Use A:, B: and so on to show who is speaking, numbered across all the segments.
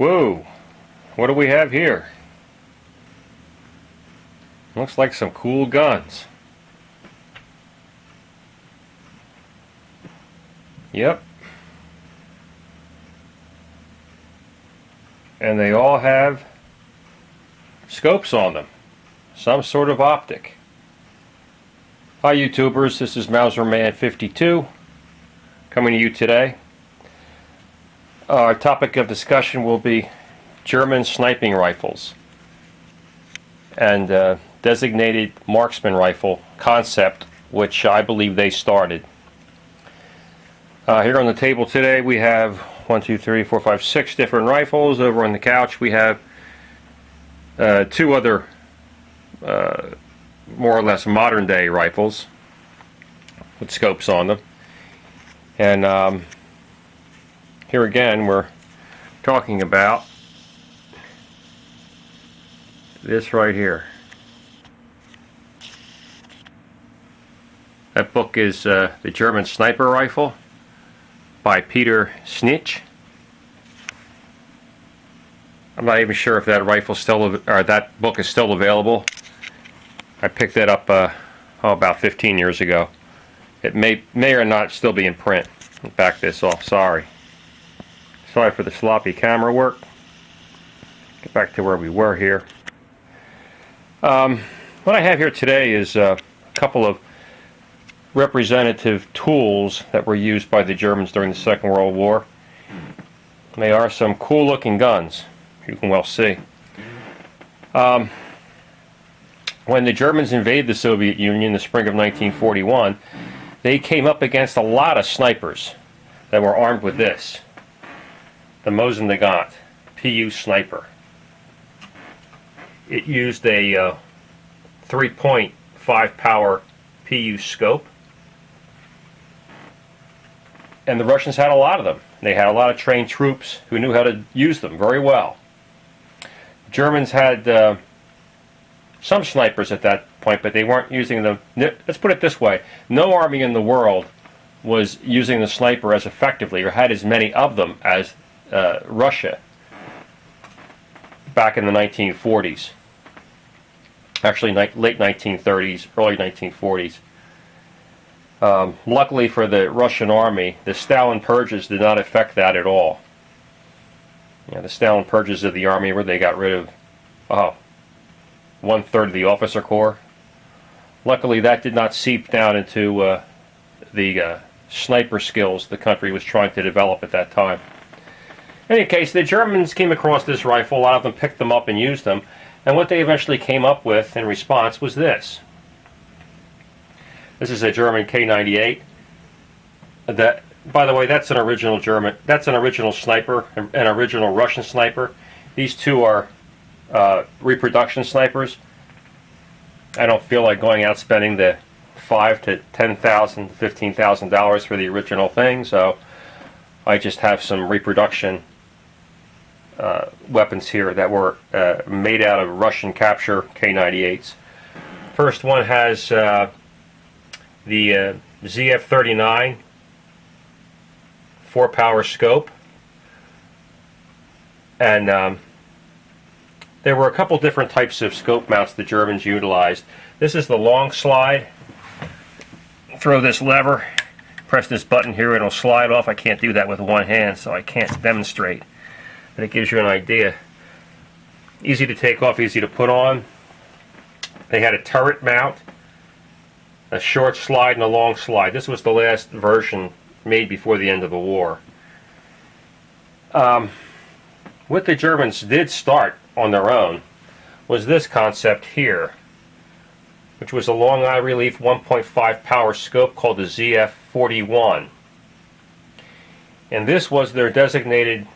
A: Whoa, what do we have here? Looks like some cool guns. Yep. And they all have scopes on them. Some sort of optic. Hi YouTubers, this is Mauserman52 coming to you today. Our topic of discussion will be German sniping rifles and designated marksman rifle concept, which I believe they started. Here on the table today we have 6 different rifles. Over on the couch we have 2 other more or less modern day rifles with scopes on them. And here again we're talking about this right here. That book is the German Sniper Rifle by Peter Snitch. I'm not even sure if that rifle that book is still available. I picked that up about 15 years ago. It may or not still be in print. Back this off. Sorry for the sloppy camera work. Get back to where we were here. What I have here today is a couple of representative tools that were used by the Germans during the Second World War. They are some cool looking guns, you can well see. When the Germans invaded the Soviet Union in the spring of 1941, they came up against a lot of snipers that were armed with this, the Mosin Nagant PU sniper. It used a 3.5 power PU scope, and the Russians had a lot of them. They had a lot of trained troops who knew how to use them very well. Germans had some snipers at that point, but they weren't using them. Let's put it this way: no army in the world was using the sniper as effectively, or had as many of them, as Russia back in the 1940s. Actually, late 1930s, early 1940s. Luckily for the Russian army, the Stalin purges did not affect that at all. The Stalin purges of the army, where they got rid of 1/3 of the officer corps. Luckily, that did not seep down into the sniper skills the country was trying to develop at that time. In any case, the Germans came across this rifle. A lot of them picked them up and used them. And what they eventually came up with in response was this. This is a German K98. That, by the way, that's an original sniper, an original Russian sniper. These two are reproduction snipers. I don't feel like going out spending the $5,000 to $10,000 to $15,000 for the original thing, so I just have some reproduction weapons here that were made out of Russian capture K98s. First one has the ZF39 4-power scope, and there were a couple different types of scope mounts the Germans utilized. This is the long slide. Throw this lever, press this button here, it'll slide off. I can't do that with one hand, so I can't demonstrate. But it gives you an idea. Easy to take off, easy to put on. They had a turret mount, a short slide and a long slide. This was the last version made before the end of the war. What the Germans did start on their own was this concept here, which was a long eye relief 1.5 power scope called the ZF41. And this was their designated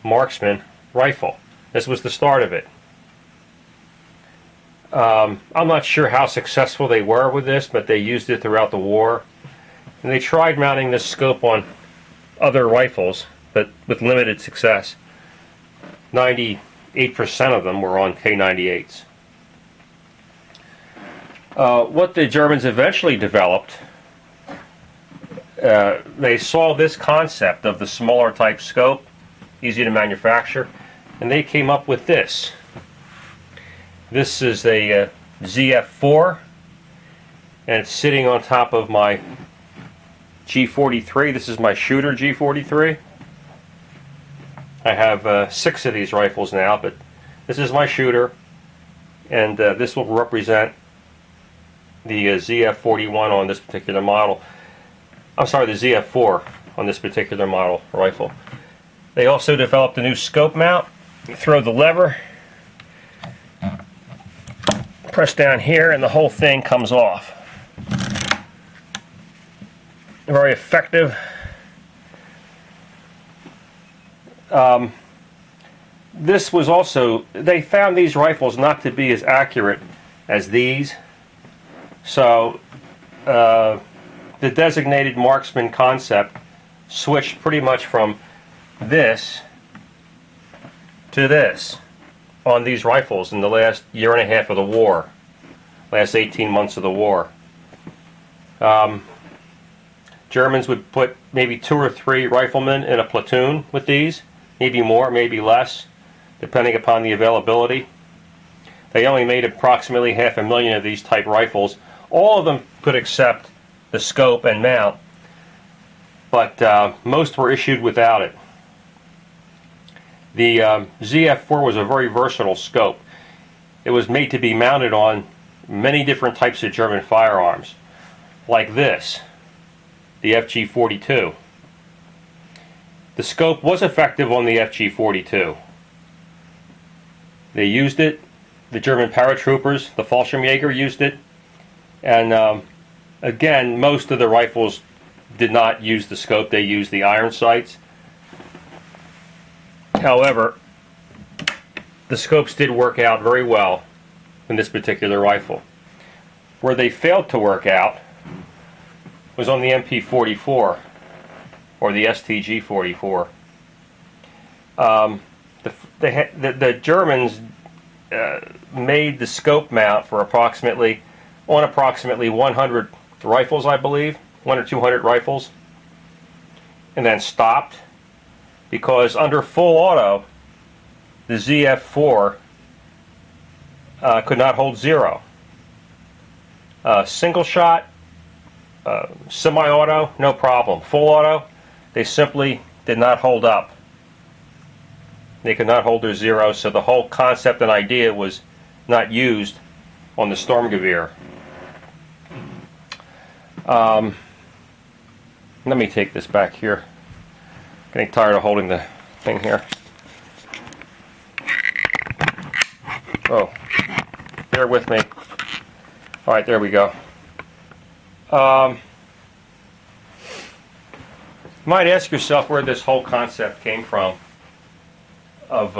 A: marksman rifle. This was the start of it. I'm not sure how successful they were with this, but they used it throughout the war. And they tried mounting this scope on other rifles, but with limited success. 98% of them were on K98s. What the Germans eventually developed, they saw this concept of the smaller type scope, easy to manufacture. and they came up with this. This is a ZF4, and it's sitting on top of my G43. This is my shooter G43. I have 6 of these rifles now, but this is my shooter, and this will represent the ZF41 on this particular model. I'm sorry, the ZF4 on this particular model rifle. They also developed a new scope mount. You throw the lever, press down here, and the whole thing comes off. Very effective. This was also, they found these rifles not to be as accurate as these, so the designated marksman concept switched pretty much from this to this on these rifles in the last year and a half of the war, last 18 months of the war. Germans would put maybe 2 or 3 riflemen in a platoon with these, maybe more, maybe less, depending upon the availability. They only made approximately 500,000 of these type rifles. All of them could accept the scope and mount, but most were issued without it. The ZF4 was a very versatile scope. It was made to be mounted on many different types of German firearms, like this, the FG42. The scope was effective on the FG42. They used it, the German paratroopers, the Fallschirmjäger used it, and again, most of the rifles did not use the scope, they used the iron sights. However, the scopes did work out very well in this particular rifle. Where they failed to work out was on the MP44 or the STG44. The Germans made the scope mount for approximately 100 rifles, I believe, 100 or 200 rifles, and then stopped because under full auto, the ZF4 could not hold 0. Single shot, semi-auto, no problem. Full auto, they simply did not hold up. They could not hold their 0, so the whole concept and idea was not used on the Sturmgewehr. Let me take this back here. Getting tired of holding the thing here. Oh, bear with me. All right, there we go. You might ask yourself where this whole concept came from of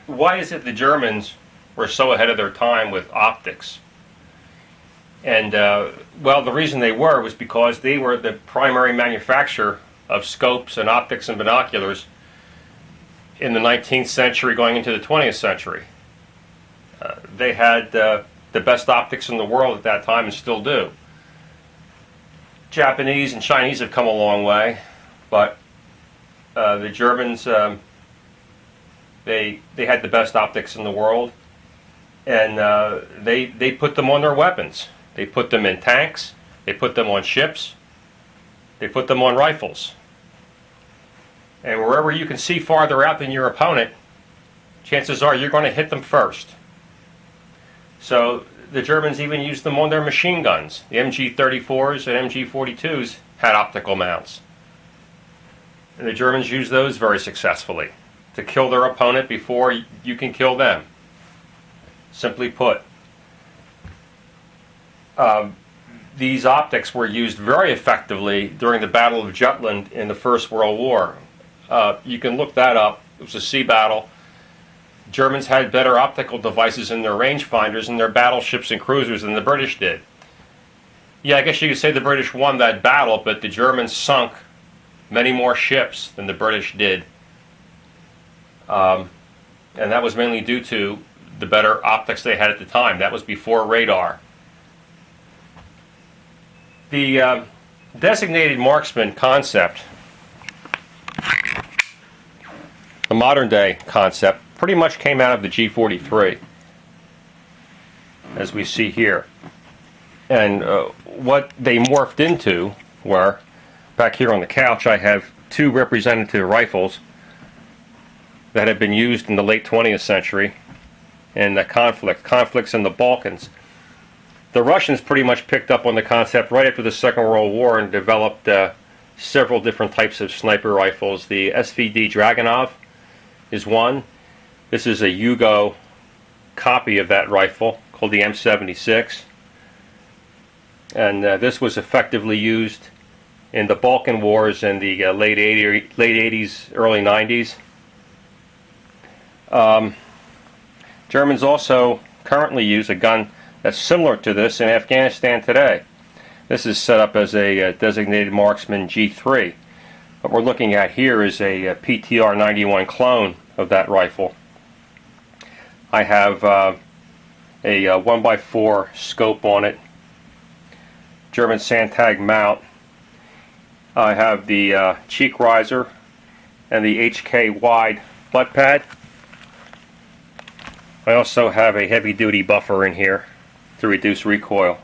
A: why is it the Germans were so ahead of their time with optics? And well, the reason they were was because they were the primary manufacturer of scopes and optics and binoculars in the 19th century going into the 20th century. They had the best optics in the world at that time and still do. Japanese and Chinese have come a long way, but the Germans, they had the best optics in the world, and they put them on their weapons. They put them in tanks, they put them on ships, they put them on rifles. And wherever you can see farther out than your opponent, chances are you're going to hit them first. So the Germans even used them on their machine guns. The MG34s and MG42s had optical mounts. And the Germans used those very successfully to kill their opponent before you can kill them. Simply put. These optics were used very effectively during the Battle of Jutland in the First World War. You can look that up. It was a sea battle. Germans had better optical devices in their rangefinders and their battleships and cruisers than the British did. Yeah, I guess you could say the British won that battle, but the Germans sunk many more ships than the British did. And that was mainly due to the better optics they had at the time. That was before radar. The designated marksman concept the modern day concept, pretty much came out of the G43, as we see here. And what they morphed into were, back here on the couch, I have two representative rifles that had been used in the late 20th century in the conflicts in the Balkans. The Russians pretty much picked up on the concept right after the Second World War and developed several different types of sniper rifles. The Svd Dragunov is one. This is a Yugo copy of that rifle called the M76. And this was effectively used in the Balkan Wars in the late 80s, early 90s. Germans also currently use a gun that's similar to this in Afghanistan today. This is set up as a designated marksman G3. What we're looking at here is a PTR 91 clone of that rifle. I have a 1x4 scope on it, German Sandtag mount. I have the cheek riser and the HK wide butt pad. I also have a heavy duty buffer in here to reduce recoil.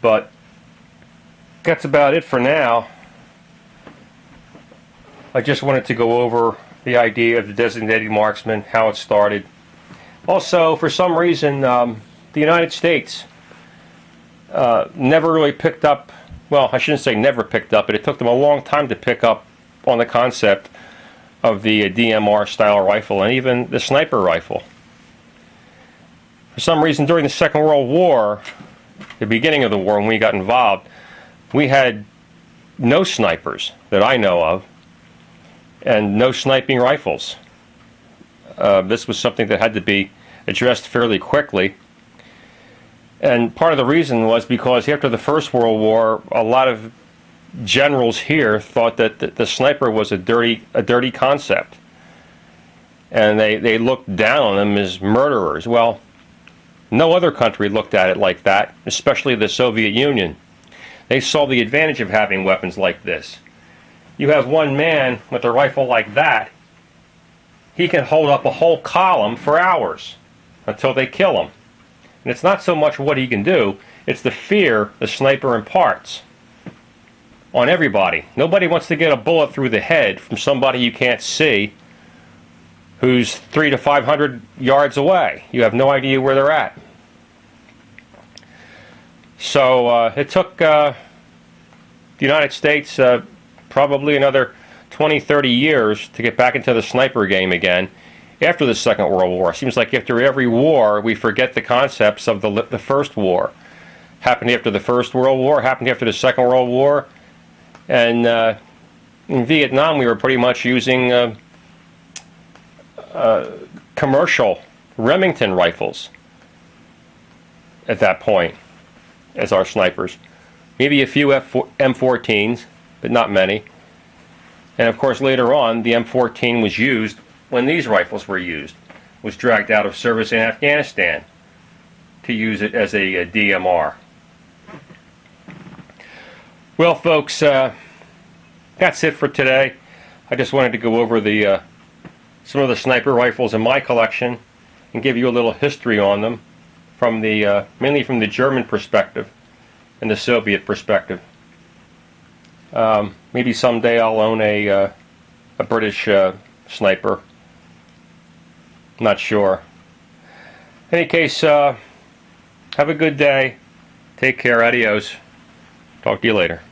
A: But that's about it for now. I just wanted to go over the idea of the designated marksman, how it started. Also, for some reason, the United States never really picked up, well, I shouldn't say never picked up, but it took them a long time to pick up on the concept of the DMR style rifle and even the sniper rifle. For some reason, during the Second World War, the beginning of the war, when we got involved, we had no snipers that I know of and no sniping rifles. This was something that had to be addressed fairly quickly. And part of the reason was because after the First World War, a lot of generals here thought that the sniper was a dirty concept. And they looked down on them as murderers. Well, no other country looked at it like that, especially the Soviet Union. They saw the advantage of having weapons like this. You have one man with a rifle like that, he can hold up a whole column for hours until they kill him. And it's not so much what he can do, it's the fear the sniper imparts on everybody. Nobody wants to get a bullet through the head from somebody you can't see who's 300 to 500 yards away. You have no idea where they're at. So it took the United States probably another 20-30 years to get back into the sniper game again after the Second World War. It seems like after every war we forget the concepts of the First War. Happened after the First World War, happened after the Second World War, and in Vietnam we were pretty much using commercial Remington rifles at that point as our snipers. Maybe a few M14s, but not many. And of course later on the M14 was used when these rifles were used. It was dragged out of service in Afghanistan to use it as a DMR. Well folks, that's it for today. I just wanted to go over the some of the sniper rifles in my collection and give you a little history on them from the mainly from the German perspective and the Soviet perspective. Maybe someday I'll own a British sniper. Not sure. In any case, have a good day. Take care. Adios. Talk to you later.